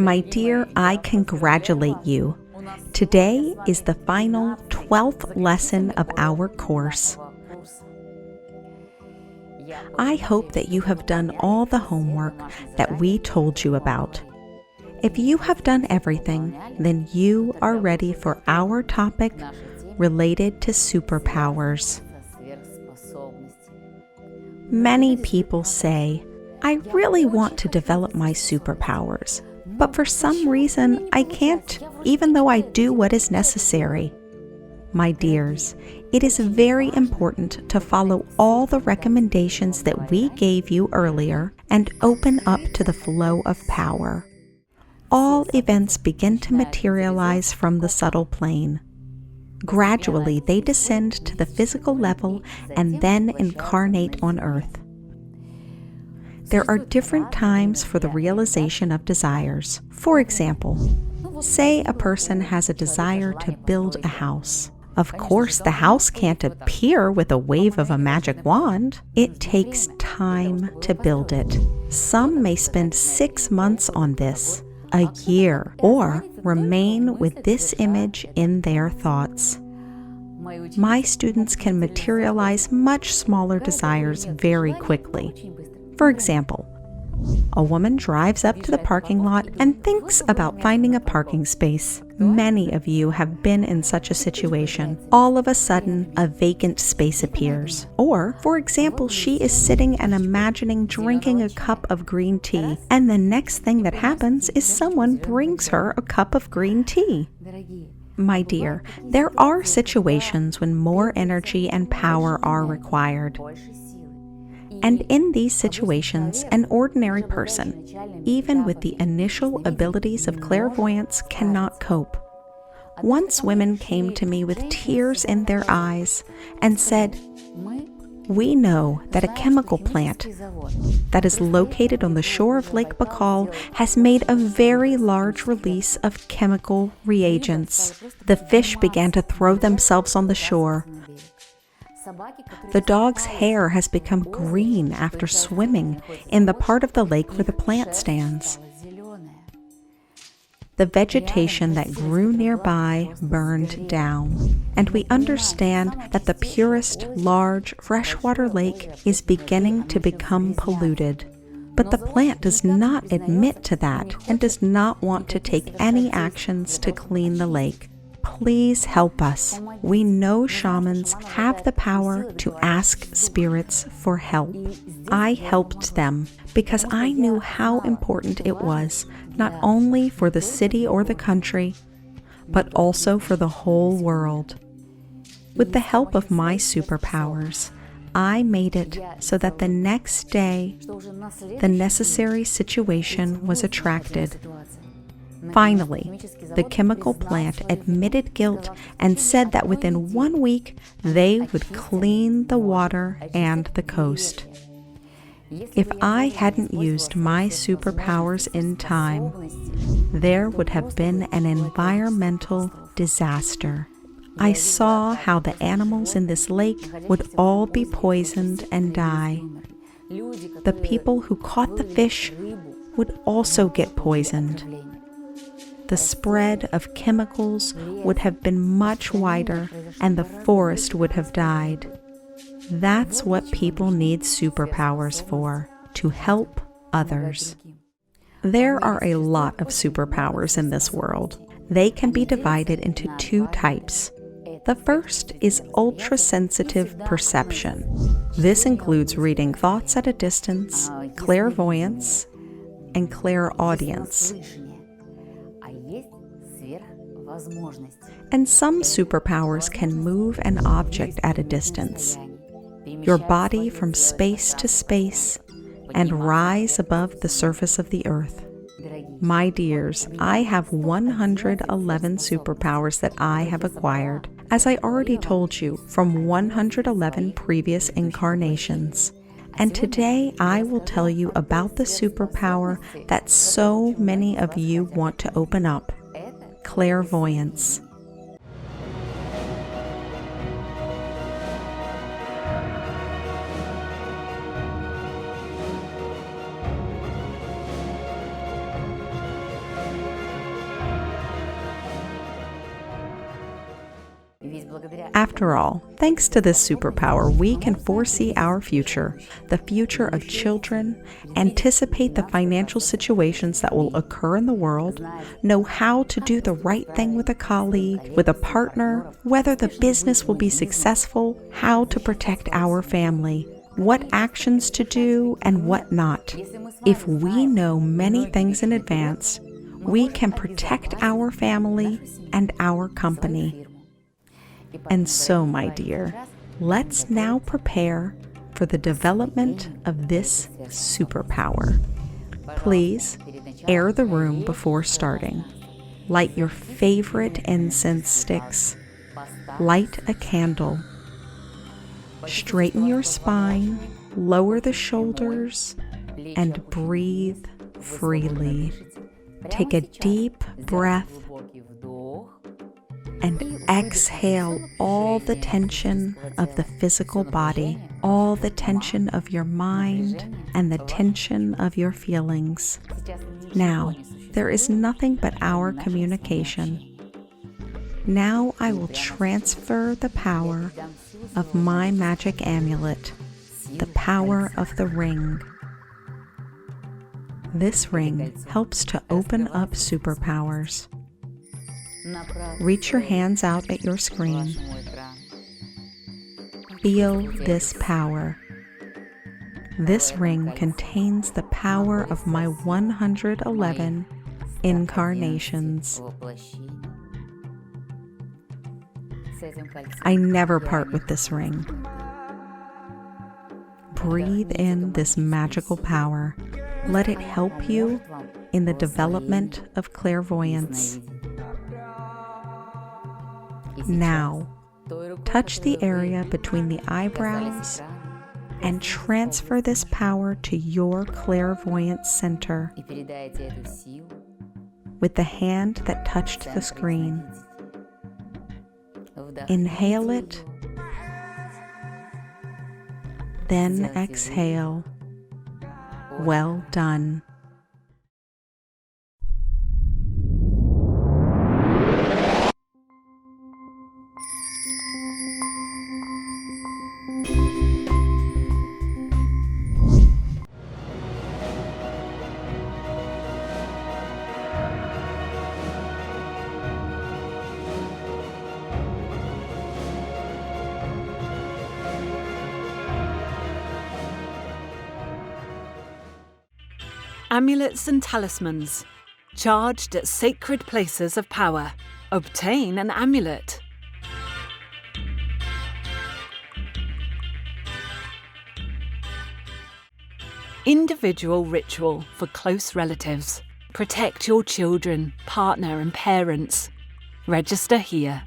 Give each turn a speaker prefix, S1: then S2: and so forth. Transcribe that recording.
S1: My dear, I congratulate you. Today is the final 12th lesson of our course. I hope that you have done all the homework that we told you about. If you have done everything, then you are ready for our topic related to superpowers. Many people say, I really want to develop my superpowers, but for some reason I can't, even though I do what is necessary. My dears, it is very important to follow all the recommendations that we gave you earlier and open up to the flow of power. All events begin to materialize from the subtle plane. Gradually, they descend to the physical level and then incarnate on Earth. There are different times for the realization of desires. For example, say a person has a desire to build a house. Of course, the house can't appear with a wave of a magic wand. It takes time to build it. Some may spend 6 months on this, a year, or remain with this image in their thoughts. My students can materialize much smaller desires very quickly. For example, a woman drives up to the parking lot and thinks about finding a parking space. Many of you have been in such a situation. All of a sudden, a vacant space appears. Or, for example, she is sitting and imagining drinking a cup of green tea, and the next thing that happens is someone brings her a cup of green tea. My dear, there are situations when more energy and power are required. And in these situations, an ordinary person, even with the initial abilities of clairvoyance, cannot cope. Once women came to me with tears in their eyes and said, "We know that a chemical plant that is located on the shore of Lake Baikal has made a very large release of chemical reagents. The fish began to throw themselves on the shore. The dog's hair has become green after swimming in the part of the lake where the plant stands. The vegetation that grew nearby burned down, and we understand that the purest, large, freshwater lake is beginning to become polluted. But the plant does not admit to that and does not want to take any actions to clean the lake. Please help us. We know shamans have the power to ask spirits for help. I helped them because I knew how important it was, not only for the city or the country, but also for the whole world. With the help of my superpowers, I made it so that the next day, the necessary situation was attracted. Finally, the chemical plant admitted guilt and said that within 1 week they would clean the water and the coast. If I hadn't used my superpowers in time, there would have been an environmental disaster. I saw how the animals in this lake would all be poisoned and die. The people who caught the fish would also get poisoned. The spread of chemicals would have been much wider, and the forest would have died. That's what people need superpowers for, to help others. There are a lot of superpowers in this world. They can be divided into 2 types. The first is ultra-sensitive perception. This includes reading thoughts at a distance, clairvoyance, and clairaudience. And some superpowers can move an object at a distance, your body from space to space, and rise above the surface of the earth. My dears, I have 111 superpowers that I have acquired, as I already told you, from 111 previous incarnations. And today I will tell you about the superpower that so many of you want to open up: clairvoyance. After all, thanks to this superpower, we can foresee our future, the future of children, anticipate the financial situations that will occur in the world, know how to do the right thing with a colleague, with a partner, whether the business will be successful, how to protect our family, what actions to do and what not. If we know many things in advance, we can protect our family and our company. And so, my dear, let's now prepare for the development of this superpower. Please air the room before starting. Light your favorite incense sticks. Light a candle. Straighten your spine, lower the shoulders, and breathe freely. Take a deep breath and exhale all the tension of the physical body, all the tension of your mind, and the tension of your feelings. Now, there is nothing but our communication. Now I will transfer the power of my magic amulet, the power of the ring. This ring helps to open up superpowers. Reach your hands out at your screen. Feel this power. This ring contains the power of my 111 incarnations. I never part with this ring. Breathe in this magical power. Let it help you in the development of clairvoyance. Now, touch the area between the eyebrows and transfer this power to your clairvoyance center with the hand that touched the screen. Inhale it, then exhale. Well done.
S2: Amulets and talismans. Charged at sacred places of power. Obtain an amulet. Individual ritual for close relatives. Protect your children, partner and parents. Register here.